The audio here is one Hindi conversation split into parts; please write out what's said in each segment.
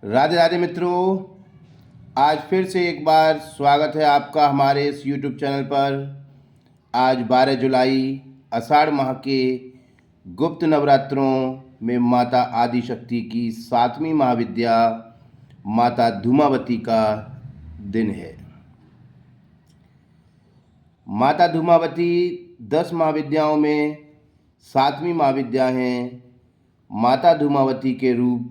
राधे राधे मित्रों, आज फिर से एक बार स्वागत है आपका हमारे इस YouTube चैनल पर। आज 12 जुलाई आषाढ़ माह के गुप्त नवरात्रों में माता आदिशक्ति की 7वीं महाविद्या माता धूमावती का दिन है। माता धूमावती 10 महाविद्याओं में 7वीं महाविद्या हैं। माता धूमावती के रूप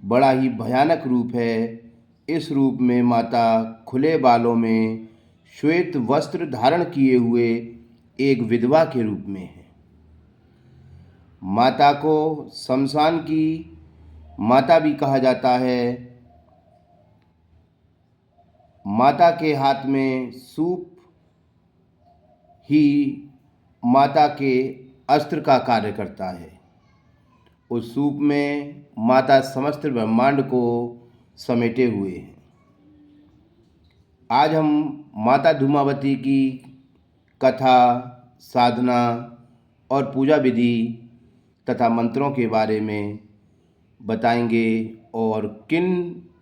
बड़ा ही भयानक रूप है। इस रूप में माता खुले बालों में श्वेत वस्त्र धारण किए हुए एक विधवा के रूप में है। माता को शमशान की माता भी कहा जाता है। माता के हाथ में सूप ही माता के अस्त्र का कार्य करता है। उस सूप में माता समस्त ब्रह्मांड को समेटे हुए हैं। आज हम माता धूमावती की कथा, साधना और पूजा विधि तथा मंत्रों के बारे में बताएंगे और किन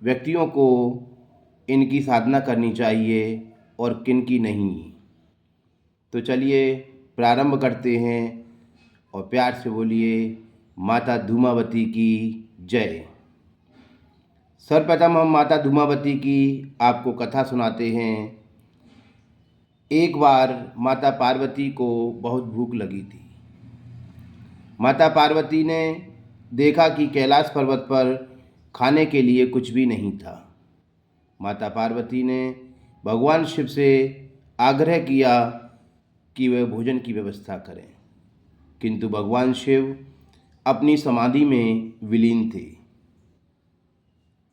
व्यक्तियों को इनकी साधना करनी चाहिए और किन की नहीं। तो चलिए प्रारंभ करते हैं और प्यार से बोलिए माता धूमावती की जय। सर्वप्रथम हम माता धूमावती की आपको कथा सुनाते हैं। एक बार माता पार्वती को बहुत भूख लगी थी। माता पार्वती ने देखा कि कैलाश पर्वत पर खाने के लिए कुछ भी नहीं था। माता पार्वती ने भगवान शिव से आग्रह किया कि वे भोजन की व्यवस्था करें, किंतु भगवान शिव अपनी समाधि में विलीन थे।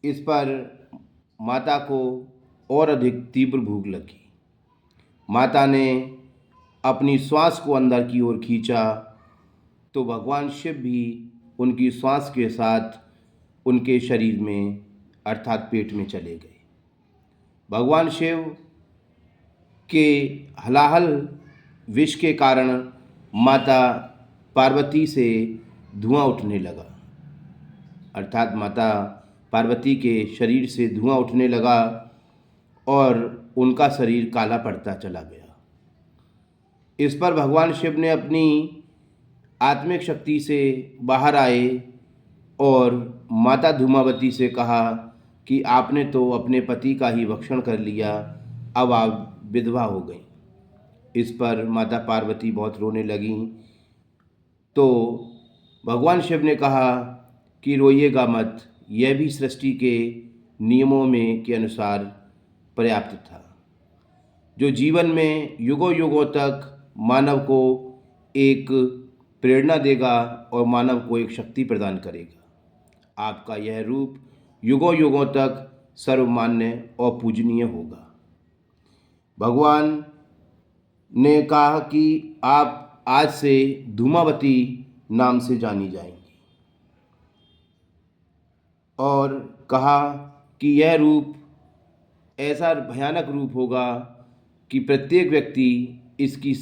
इस पर माता को और अधिक तीव्र भूख लगी। माता ने अपनी श्वास को अंदर की ओर खींचा तो भगवान शिव भी उनकी श्वास के साथ उनके शरीर में अर्थात पेट में चले गए। भगवान शिव के हलाहल विष के कारण माता पार्वती से धुआं उठने लगा, अर्थात माता पार्वती के शरीर से धुआं उठने लगा और उनका शरीर काला पड़ता चला गया। इस पर भगवान शिव ने अपनी आत्मिक शक्ति से बाहर आए और माता धूमावती से कहा कि आपने तो अपने पति का ही भक्षण कर लिया, अब आप विधवा हो गई। इस पर माता पार्वती बहुत रोने लगीं। तो भगवान शिव ने कहा कि रोइएगा मत, यह भी सृष्टि के नियमों में के अनुसार पर्याप्त था, जो जीवन में युगों युगों तक मानव को एक प्रेरणा देगा और मानव को एक शक्ति प्रदान करेगा। आपका यह रूप युगों युगों तक सर्वमान्य और पूजनीय होगा। भगवान ने कहा कि आप आज से धूमावती नाम से जानी जाएंगी और कहा कि यह रूप ऐसा भयानक रूप होगा कि प्रत्येक व्यक्ति इसकी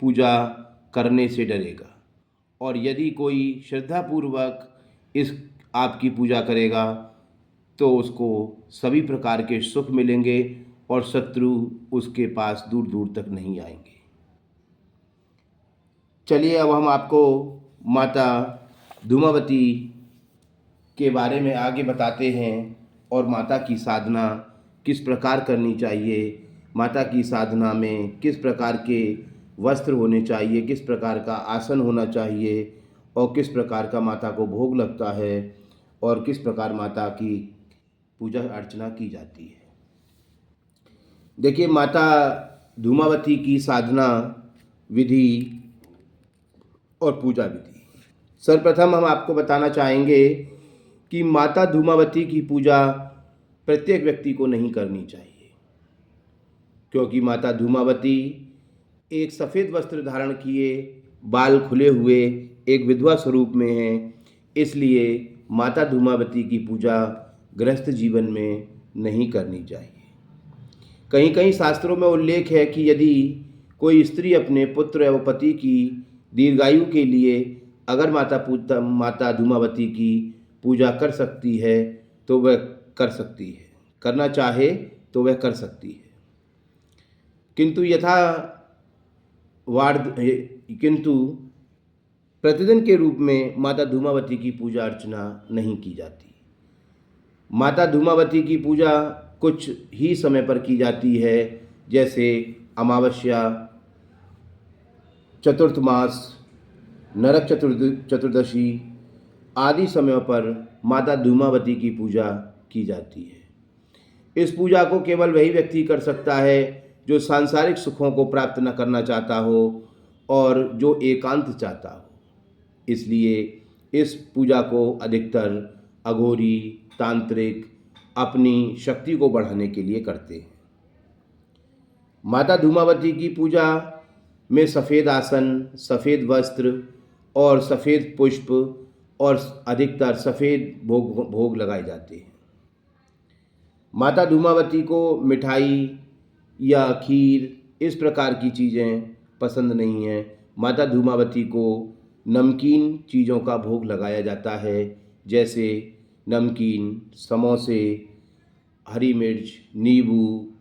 पूजा करने से डरेगा, और यदि कोई श्रद्धापूर्वक इस आपकी पूजा करेगा तो उसको सभी प्रकार के सुख मिलेंगे और शत्रु उसके पास दूर दूर तक नहीं आएंगे। चलिए अब हम आपको माता धूमावती के बारे में आगे बताते हैं और माता की साधना किस प्रकार करनी चाहिए, माता की साधना में किस प्रकार के वस्त्र होने चाहिए, किस प्रकार का आसन होना चाहिए और किस प्रकार का माता को भोग लगता है और किस प्रकार माता की पूजा अर्चना की जाती है। देखिए, माता धूमावती की साधना विधि और पूजा विधि। सर्वप्रथम हम आपको बताना चाहेंगे कि माता धूमावती की पूजा प्रत्येक व्यक्ति को नहीं करनी चाहिए, क्योंकि माता धूमावती एक सफ़ेद वस्त्र धारण किए, बाल खुले हुए एक विधवा स्वरूप में हैं। इसलिए माता धूमावती की पूजा गृहस्थ जीवन में नहीं करनी चाहिए। कहीं कहीं शास्त्रों में उल्लेख है कि यदि कोई स्त्री अपने पुत्र एवं पति की दीर्घायु के लिए अगर माता धूमावती की पूजा कर सकती है तो वह कर सकती है, करना चाहे तो वह कर सकती है। किंतु प्रतिदिन के रूप में माता धूमावती की पूजा अर्चना नहीं की जाती। माता धूमावती की पूजा कुछ ही समय पर की जाती है, जैसे अमावस्या, चतुर्थमास, नरक चतुर्दशी आदि समयों पर माता धूमावती की पूजा की जाती है। इस पूजा को केवल वही व्यक्ति कर सकता है जो सांसारिक सुखों को प्राप्त न करना चाहता हो और जो एकांत चाहता हो। इसलिए इस पूजा को अधिकतर अघोरी, तांत्रिक अपनी शक्ति को बढ़ाने के लिए करते हैं। माता धूमावती की पूजा में सफ़ेद आसन, सफ़ेद वस्त्र और सफ़ेद पुष्प और अधिकतर सफ़ेद भोग लगाए जाते हैं। माता धूमावती को मिठाई या खीर इस प्रकार की चीज़ें पसंद नहीं हैं। माता धूमावती को नमकीन चीज़ों का भोग लगाया जाता है, जैसे नमकीन, समोसे, हरी मिर्च, नींबू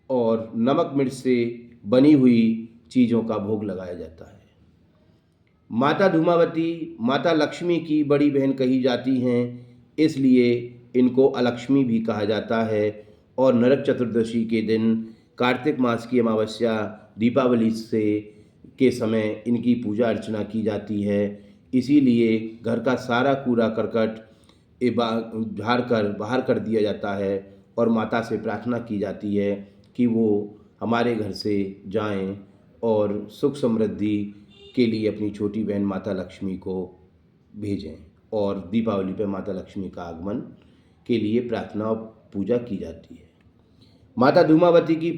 और नमक मिर्च से बनी हुई चीज़ों का भोग लगाया जाता है। माता धूमावती माता लक्ष्मी की बड़ी बहन कही जाती हैं, इसलिए इनको अलक्ष्मी भी कहा जाता है। और नरक चतुर्दशी के दिन, कार्तिक मास की अमावस्या, दीपावली से के समय इनकी पूजा अर्चना की जाती है। इसीलिए घर का सारा कूड़ा करकट झाड़ कर बाहर कर दिया जाता है और माता से प्रार्थना की जाती है कि वो हमारे घर से जाएं और सुख समृद्धि के लिए अपनी छोटी बहन माता लक्ष्मी को भेजें। और दीपावली पर माता लक्ष्मी का आगमन के लिए प्रार्थना और पूजा की जाती है। माता धूमावती की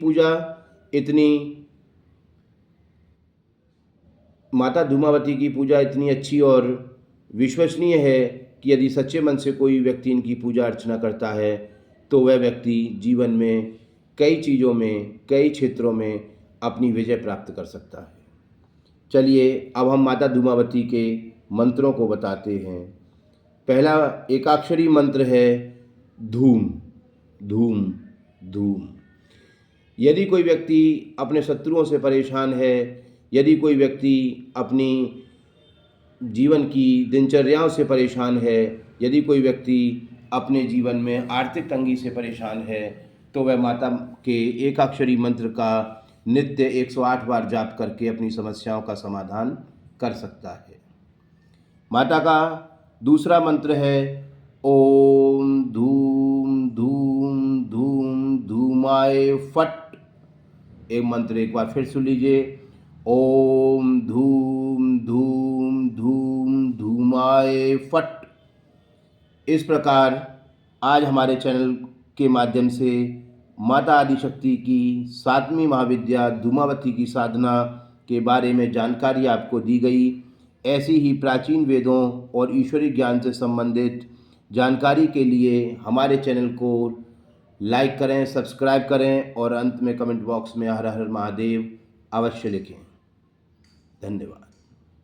पूजा इतनी अच्छी और विश्वसनीय है कि यदि सच्चे मन से कोई व्यक्ति इनकी पूजा अर्चना करता है तो वह व्यक्ति जीवन में कई चीज़ों में, कई क्षेत्रों में अपनी विजय प्राप्त कर सकता है। चलिए अब हम माता धूमावती के मंत्रों को बताते हैं। पहला एकाक्षरी मंत्र है धूम धूम धूम। यदि कोई व्यक्ति अपने शत्रुओं से परेशान है, यदि कोई व्यक्ति अपनी जीवन की दिनचर्याओं से परेशान है, यदि कोई व्यक्ति अपने जीवन में आर्थिक तंगी से परेशान है, तो वह माता के एकाक्षरी मंत्र का नित्य 108 बार जाप करके अपनी समस्याओं का समाधान कर सकता है। माता का दूसरा मंत्र है ओम धूम धूम धूम धूमाय फट। एक मंत्र एक बार फिर सुन लीजिए, ओम धूम धूम धूम धूमाय फट। इस प्रकार आज हमारे चैनल के माध्यम से माता आदिशक्ति की 7वीं महाविद्या धूमावती की साधना के बारे में जानकारी आपको दी गई। ऐसी ही प्राचीन वेदों और ईश्वरीय ज्ञान से संबंधित जानकारी के लिए हमारे चैनल को लाइक करें, सब्सक्राइब करें और अंत में कमेंट बॉक्स में हर हर महादेव अवश्य लिखें। धन्यवाद।